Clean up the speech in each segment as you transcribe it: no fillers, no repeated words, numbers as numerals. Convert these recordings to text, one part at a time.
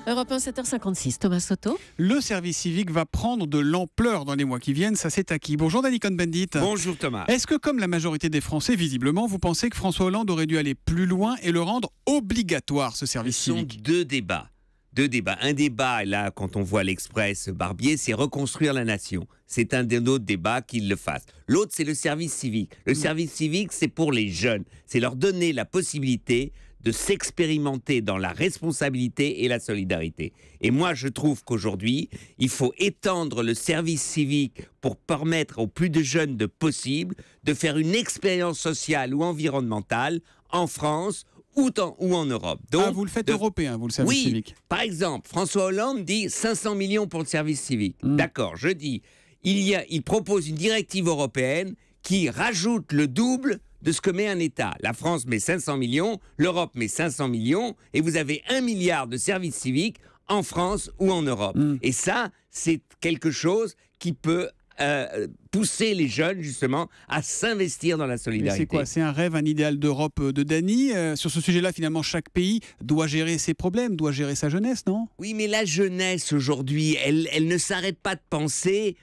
Europe 1, 7h56, Thomas Soto. Le service civique va prendre de l'ampleur dans les mois qui viennent, ça c'est acquis. Bonjour Danny Cohn-Bendit. Bonjour Thomas. Est-ce que comme la majorité des Français, visiblement, vous pensez que François Hollande aurait dû aller plus loin et le rendre obligatoire, ce service civique ? Ce sont deux débats. Un débat, là, quand on voit l'Express Barbier, c'est reconstruire la nation. C'est un des autres débats qu'il le fasse. L'autre, c'est le service civique. Le service civique, c'est pour les jeunes. C'est leur donner la possibilité de s'expérimenter dans la responsabilité et la solidarité. Et moi, je trouve qu'aujourd'hui, il faut étendre le service civique pour permettre aux plus de jeunes de possible de faire une expérience sociale ou environnementale en France ou en Europe. Donc, vous le faites européen, vous, le service civique. Par exemple, François Hollande dit 500 millions pour le service civique. D'accord, je dis, il propose une directive européenne qui rajoute le double de ce que met un État. La France met 500 millions, l'Europe met 500 millions, et vous avez 1 milliard de services civiques en France ou en Europe. Et ça, c'est quelque chose qui peut pousser les jeunes, justement, à s'investir dans la solidarité. C'est quoi ? C'est un rêve, un idéal d'Europe de Danny. Sur ce sujet-là, finalement, chaque pays doit gérer ses problèmes, doit gérer sa jeunesse, non ? Oui, mais la jeunesse, aujourd'hui, elle ne s'arrête pas de penser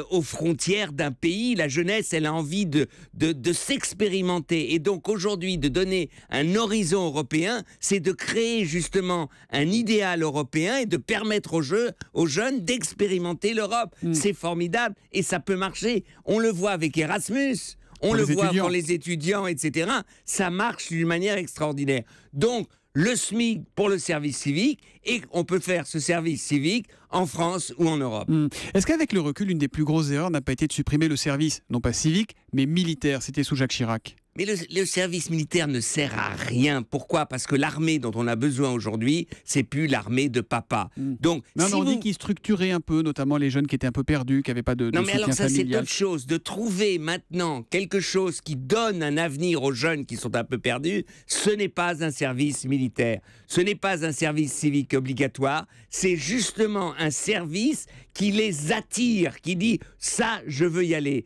aux frontières d'un pays. La jeunesse, elle a envie de s'expérimenter. Et donc, aujourd'hui, de donner un horizon européen, c'est de créer, justement, un idéal européen et de permettre aux jeunes d'expérimenter l'Europe. C'est formidable et ça peut marcher. On le voit avec Erasmus, on le voit pour les étudiants, etc. Ça marche d'une manière extraordinaire. Donc, le SMIC pour le service civique, et on peut faire ce service civique en France ou en Europe. Est-ce qu'avec le recul, une des plus grosses erreurs n'a pas été de supprimer le service, non pas civique, mais militaire ? C'était sous Jacques Chirac. Mais le service militaire ne sert à rien. Pourquoi ? Parce que l'armée dont on a besoin aujourd'hui, c'est plus l'armée de papa. Donc, on dit qu'il structurait un peu, notamment les jeunes qui étaient un peu perdus, qui n'avaient pas de soutien familial. Non, mais alors ça, c'est autre chose. De trouver maintenant quelque chose qui donne un avenir aux jeunes qui sont un peu perdus, ce n'est pas un service militaire. Ce n'est pas un service civique obligatoire. C'est justement un service qui les attire, qui dit « ça, je veux y aller ».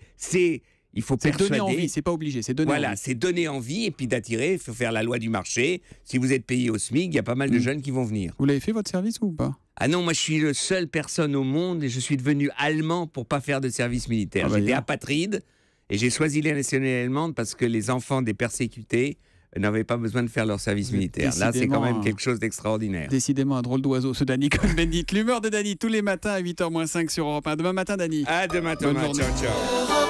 Il faut persuader. Donner envie, c'est pas obligé, c'est donner envie. Voilà, c'est donner envie et puis d'attirer. Il faut faire la loi du marché. Si vous êtes payé au SMIC, il y a pas mal de jeunes qui vont venir. Vous l'avez fait votre service ou pas ? Ah non, moi je suis la seule personne au monde et je suis devenu allemand pour pas faire de service militaire. J'étais apatride et j'ai choisi la nationalité allemande parce que les enfants des persécutés n'avaient pas besoin de faire leur service militaire. Là, c'est quand même quelque chose d'extraordinaire. Décidément un drôle d'oiseau, ce Danny Cohn-Bendit. L'humeur de Danny tous les matins à 8h-5 sur Europe 1. Demain matin, Danny. À demain, Thomas. Ciao, ciao.